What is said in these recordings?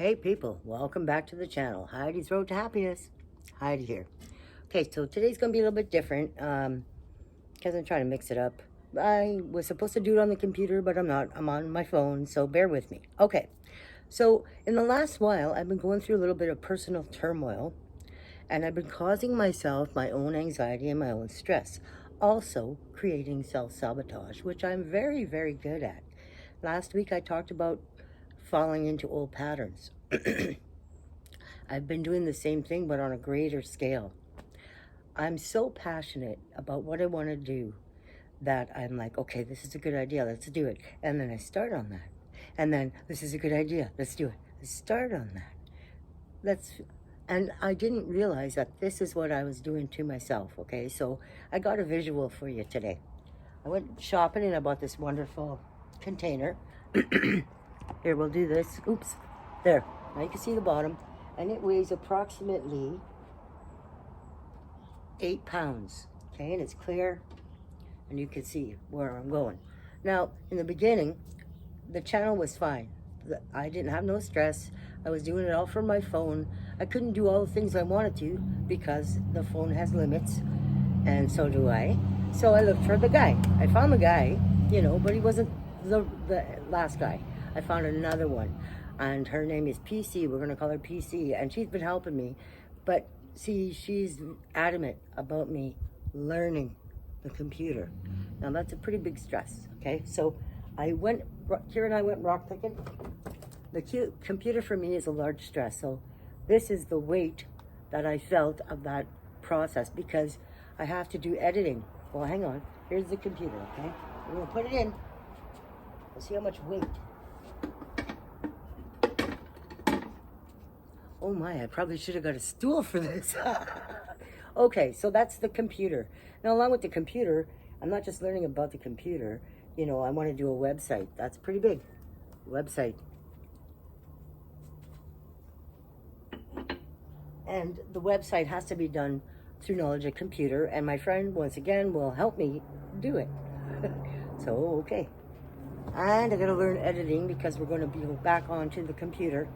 Hey people, welcome back to the channel. Heidi's Road to Happiness. Heidi here. Okay, so today's gonna be a little bit different because I'm trying to mix it up. I was supposed to do it on the computer, but I'm not. I'm on my phone, so bear with me. Okay, so in the last while, I've been going through a little bit of personal turmoil, and I've been causing myself my own anxiety and my own stress. Also, creating self-sabotage, which I'm very, very good at. Last week, I talked about falling into old patterns. I've been doing the same thing, but on a greater scale. I'm so passionate about what I want to do that I'm like, okay, this is a good idea, let's do it. And then I start on that. And then, this is a good idea, let's do it. Let's start on that. And I didn't realize that this is what I was doing to myself, okay? So I got a visual for you today. I went shopping and I bought this wonderful container. Here, we'll do this. Oops. There. Now you can see the bottom. And it weighs approximately 8 pounds. Okay, and it's clear. And you can see where I'm going. Now, in the beginning, the channel was fine. I didn't have no stress. I was doing it all from my phone. I couldn't do all the things I wanted to because the phone has limits. And so do I. So I looked for the guy. I found the guy, but he wasn't the last guy. I found another one, and her name is PC. We're going to call her PC, and she's been helping me. But see, she's adamant about me learning the computer. Now that's a pretty big stress, okay? So Kira and I went rock picking. The computer for me is a large stress. So this is the weight that I felt of that process because I have to do editing. Well, hang on. Here's the computer, okay? I'm going to put it in. Let's see how much weight. Oh my, I probably should have got a stool for this. Okay, so that's the computer. Now, along with the computer, I'm not just learning about the computer. I want to do a website. That's pretty big. Website. And the website has to be done through knowledge of computer, and my friend, once again, will help me do it. So, okay. And I gotta learn editing because we're gonna be back onto the computer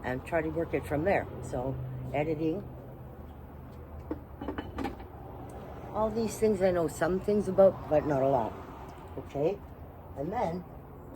and try to work it from there. So, editing. All these things I know some things about, but not a lot. Okay? And then,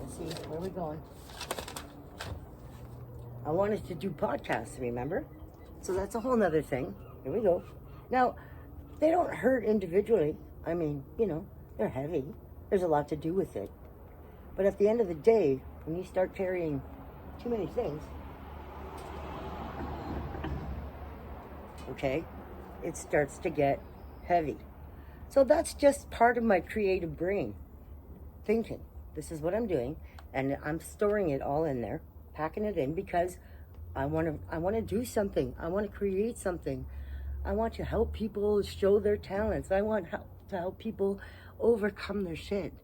let's see, where are we going? I wanted to do podcasts, remember? So that's a whole nother thing. Here we go. Now, they don't hurt individually. I mean, they're heavy. There's a lot to do with it. But at the end of the day, when you start carrying too many things, okay, it starts to get heavy. So that's just part of my creative brain thinking. This is what I'm doing, and I'm storing it all in there, packing it in because I want to do something. I want to create something. I want to help people show their talents. I want to help people overcome their shit.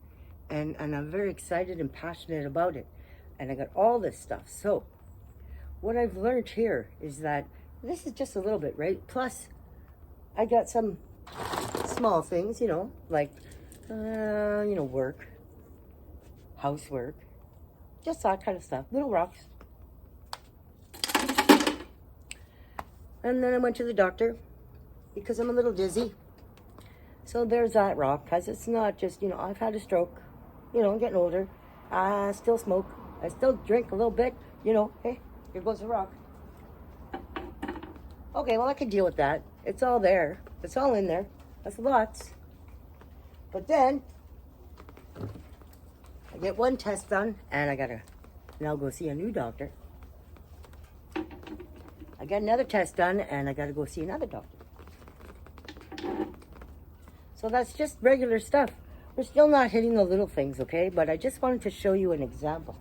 And I'm very excited and passionate about it. And I got all this stuff. So what I've learned here is that this is just a little bit, right? Plus, I got some small things, like, work, housework, just that kind of stuff, little rocks. And then I went to the doctor because I'm a little dizzy. So there's that rock, because it's not just, I've had a stroke, I'm getting older. I still smoke. I still drink a little bit, hey, here goes the rock. Okay, well, I can deal with that. It's all there. It's all in there. That's lots. But then, I get one test done, and I gotta now go see a new doctor. I got another test done, and I gotta go see another doctor. So that's just regular stuff. We're still not hitting the little things, okay? But I just wanted to show you an example.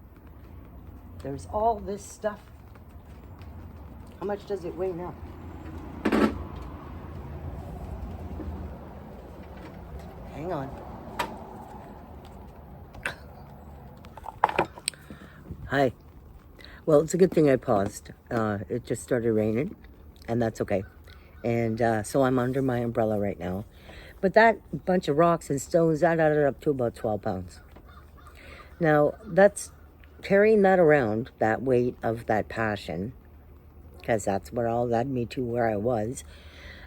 There's all this stuff. How much does it weigh now? Hang on. Hi. Well, it's a good thing I paused. It just started raining, and that's okay. And so I'm under my umbrella right now. But that bunch of rocks and stones, that added up to about 12 pounds. Now, that's carrying that around, that weight of that passion, because that's what all led me to where I was,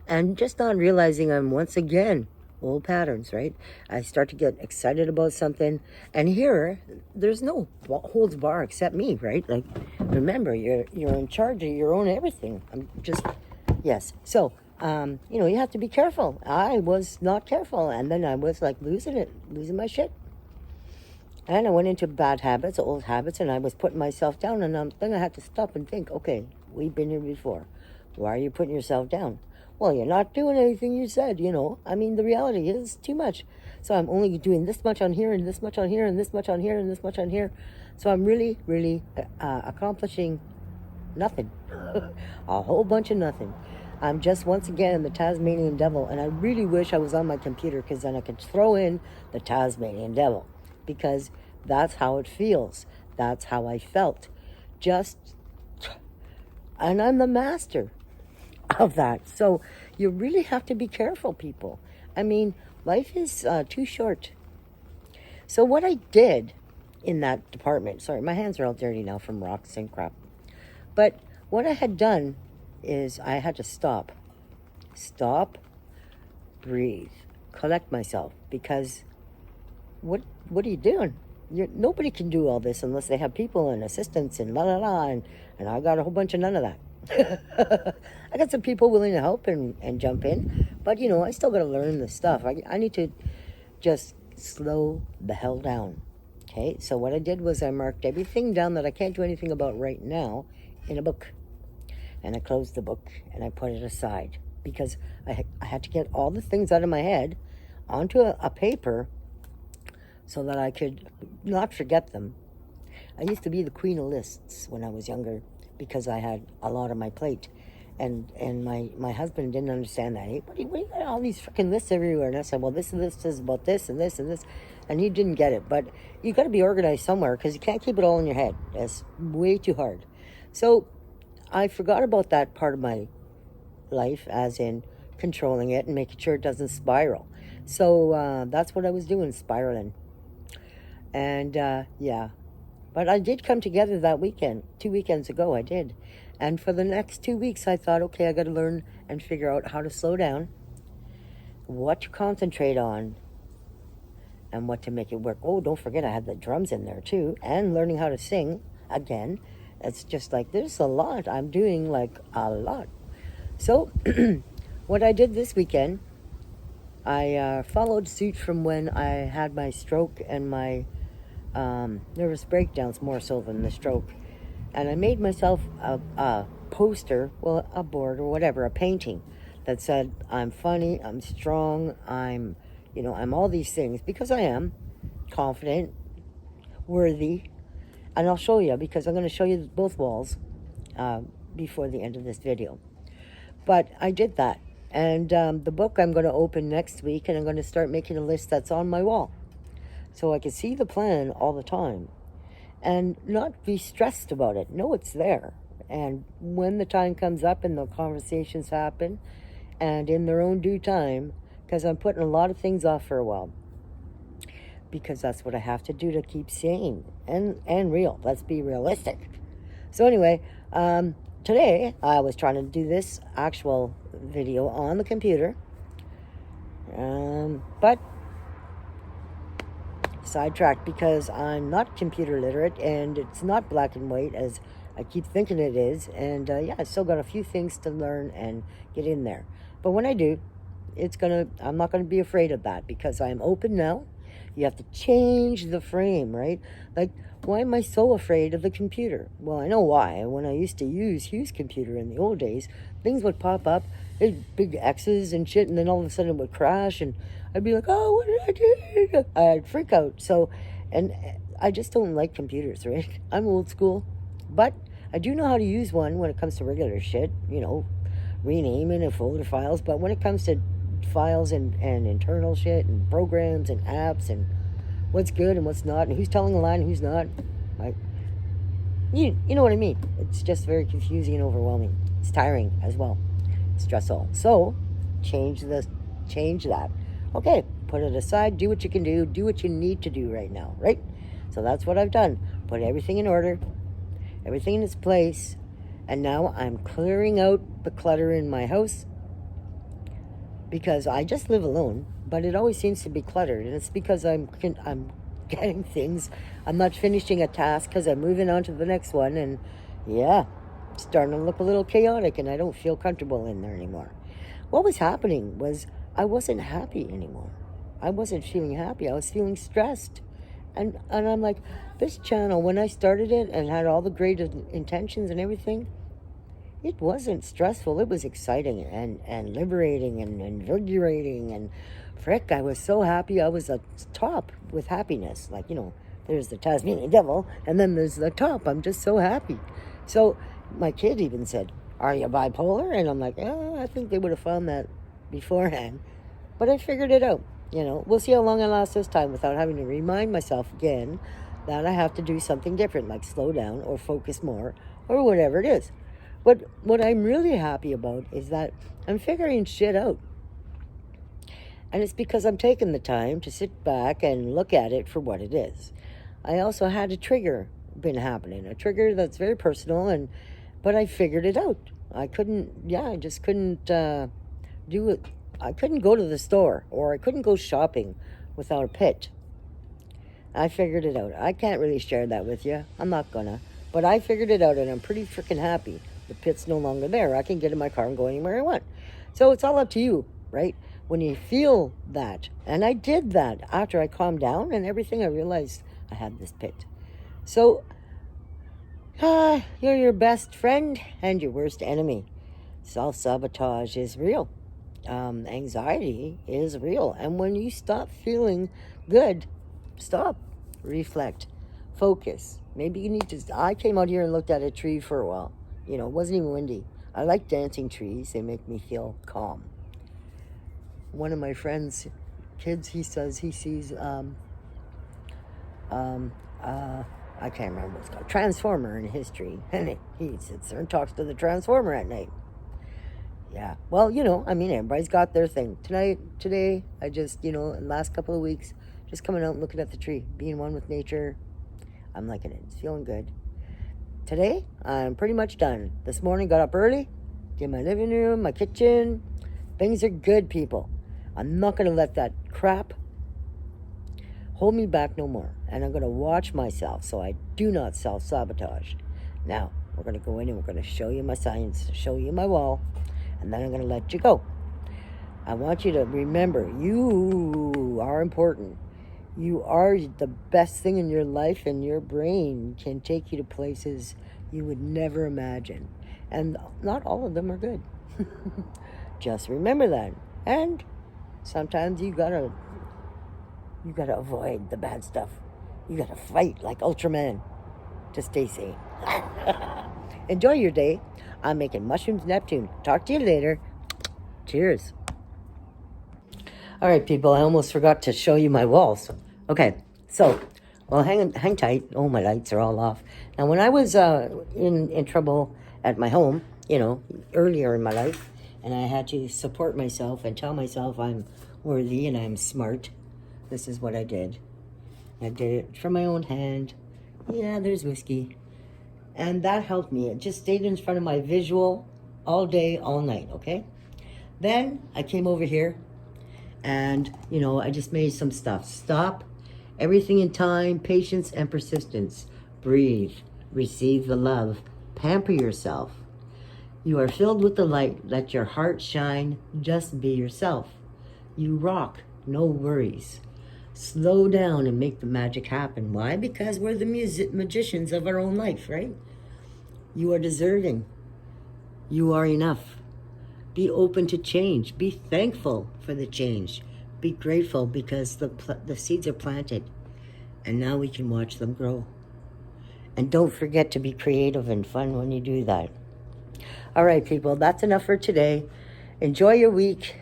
and just not realizing I'm once again old patterns, right? I start to get excited about something, and here there's no holds bar except me, right? Like, remember, you're in charge of your own everything. I'm just, yes. So you have to be careful. I was not careful, and then I was like losing my shit. And I went into bad habits, old habits, and I was putting myself down. And then I had to stop and think, okay, we've been here before. Why are you putting yourself down? Well, you're not doing anything you said, I mean, the reality is too much. So I'm only doing this much on here, and this much on here, and this much on here, and this much on here. So I'm really, really accomplishing nothing. A whole bunch of nothing. I'm just, once again, the Tasmanian devil. And I really wish I was on my computer, because then I could throw in the Tasmanian devil. Because that's how it feels. That's how I felt. And I'm the master of that. So you really have to be careful, people. I mean, life is too short. So what I did in that department, sorry, my hands are all dirty now from rocks and crap. But what I had done is I had to stop, breathe, collect myself, because what are you doing? Nobody can do all this unless they have people and assistants and and I got a whole bunch of none of that. I got some people willing to help and jump in, but I still got to learn this stuff. I need to just slow the hell down. Okay, so what I did was I marked everything down that I can't do anything about right now in a book, and I closed the book and I put it aside, because I had to get all the things out of my head onto a paper, so that I could not forget them. I used to be the queen of lists when I was younger, because I had a lot on my plate. And my husband didn't understand that. Hey, what do you got all these freaking lists everywhere? And I said, well, this list is about this and this and this. And he didn't get it. But you got to be organized somewhere, because you can't keep it all in your head. That's way too hard. So I forgot about that part of my life, as in controlling it and making sure it doesn't spiral. So that's what I was doing, spiraling. And but I did come together that weekend, 2 weekends ago I did. And for the next 2 weeks I thought, okay, I got to learn and figure out how to slow down, what to concentrate on, and what to make it work. Oh, don't forget I had the drums in there too, and learning how to sing again. It's just like, there's a lot. I'm doing like a lot. So what I did this weekend, I followed suit from when I had my stroke and my nervous breakdowns, more so than the stroke. And I made myself a poster, well, a board or whatever, a painting that said, I'm funny, I'm strong, I'm all these things, because I am confident, worthy. And I'll show you, because I'm going to show you both walls before the end of this video. But I did that. And the book I'm going to open next week, and I'm going to start making a list that's on my wall, so I can see the plan all the time and not be stressed about it. No, it's there. And when the time comes up and the conversations happen, and in their own due time, because I'm putting a lot of things off for a while, because that's what I have to do to keep sane and real. Let's be realistic. So anyway, today I was trying to do this actual video on the computer, but sidetracked, because I'm not computer literate, and it's not black and white as I keep thinking it is. And I still got a few things to learn and get in there. But when I do, I'm not gonna be afraid of that, because I'm open now. You have to change the frame, right? Like, why am I so afraid of the computer? Well, I know why. When I used to use Hugh's computer in the old days, things would pop up, big X's and shit, and then all of a sudden it would crash, and I'd be like, oh, what did I do? I'd freak out. So, and I just don't like computers, right? I'm old school, but I do know how to use one when it comes to regular shit, renaming and folder files. But when it comes to files and internal shit and programs and apps and what's good and what's not, and who's telling a lie and who's not, you know what I mean. It's just very confusing and overwhelming. It's tiring as well, stressful. So change that. Okay, put it aside, do what you can do what you need to do right now, right? So that's what I've done. put everything in order, everything in its place, and now I'm clearing out the clutter in my house because I just live alone, but it always seems to be cluttered, and it's because I'm getting things. I'm not finishing a task because I'm moving on to the next one, and yeah, it's starting to look a little chaotic, and I don't feel comfortable in there anymore. What was happening was I wasn't happy anymore. I wasn't feeling happy. I was feeling stressed. And I'm like, this channel, when I started it and had all the great intentions and everything, it wasn't stressful. It was exciting and liberating and invigorating. And frick, I was so happy. I was at top with happiness. Like, there's the Tasmanian devil, and then there's the top. I'm just so happy. So my kid even said, are you bipolar? And I'm like, I think they would have found that beforehand. But I figured it out. We'll see how long I last this time without having to remind myself again that I have to do something different, like slow down or focus more or whatever it is. But what I'm really happy about is that I'm figuring shit out. And it's because I'm taking the time to sit back and look at it for what it is. I also had a trigger been happening, a trigger that's very personal, but I figured it out. I just couldn't do it. I couldn't go to the store, or I couldn't go shopping without a pit. I figured it out. I can't really share that with you. I'm not gonna. But I figured it out, and I'm pretty freaking happy. The pit's no longer there. I can get in my car and go anywhere I want. So it's all up to you, right? When you feel that, and I did that after I calmed down and everything, I realized I had this pit. So, you're your best friend and your worst enemy. Self-sabotage is real. Anxiety is real. And when you stop feeling good, stop, reflect, focus. Maybe you need to. I came out here and looked at a tree for a while. It wasn't even windy. I like dancing trees. They make me feel calm. One of my friends' kids, he says he sees I can't remember what it's called, Transformer in his tree. And he sits there and talks to the Transformer at night. Yeah. Well, everybody's got their thing. Today, I just, in the last couple of weeks, just coming out and looking at the tree, being one with nature. I'm liking it. It's feeling good. Today, I'm pretty much done. This morning, got up early, did my living room, my kitchen. Things are good, people. I'm not going to let that crap hold me back no more. And I'm going to watch myself so I do not self-sabotage. Now, we're going to go in and we're going to show you my science, show you my wall, and then I'm going to let you go. I want you to remember, you are important. You are the best thing in your life, and your brain can take you to places you would never imagine. And not all of them are good. Just remember that. And sometimes you gotta avoid the bad stuff. You gotta fight like Ultraman to stay sane. Enjoy your day. I'm making mushrooms Neptune. Talk to you later. Cheers. All right, people, I almost forgot to show you my walls. Okay, so, well, hang tight. Oh, my lights are all off. Now, when I was in trouble at my home, earlier in my life, and I had to support myself and tell myself I'm worthy and I'm smart, this is what I did. I did it from my own hand. Yeah, there's whiskey. And that helped me. It just stayed in front of my visual all day, all night, okay? Then I came over here and, I just made some stuff. Stop. Everything in time, patience, and persistence. Breathe. Receive the love. Pamper yourself. You are filled with the light. Let your heart shine. Just be yourself. You rock. No worries. Slow down and make the magic happen. Why? Because we're the magicians of our own life, right? You are deserving. You are enough. Be open to change. Be thankful for the change. Be grateful because the seeds are planted, and now we can watch them grow. And don't forget to be creative and fun when you do that. All right, people, that's enough for today. Enjoy your week.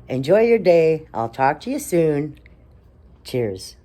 Enjoy your day. I'll talk to you soon. Cheers.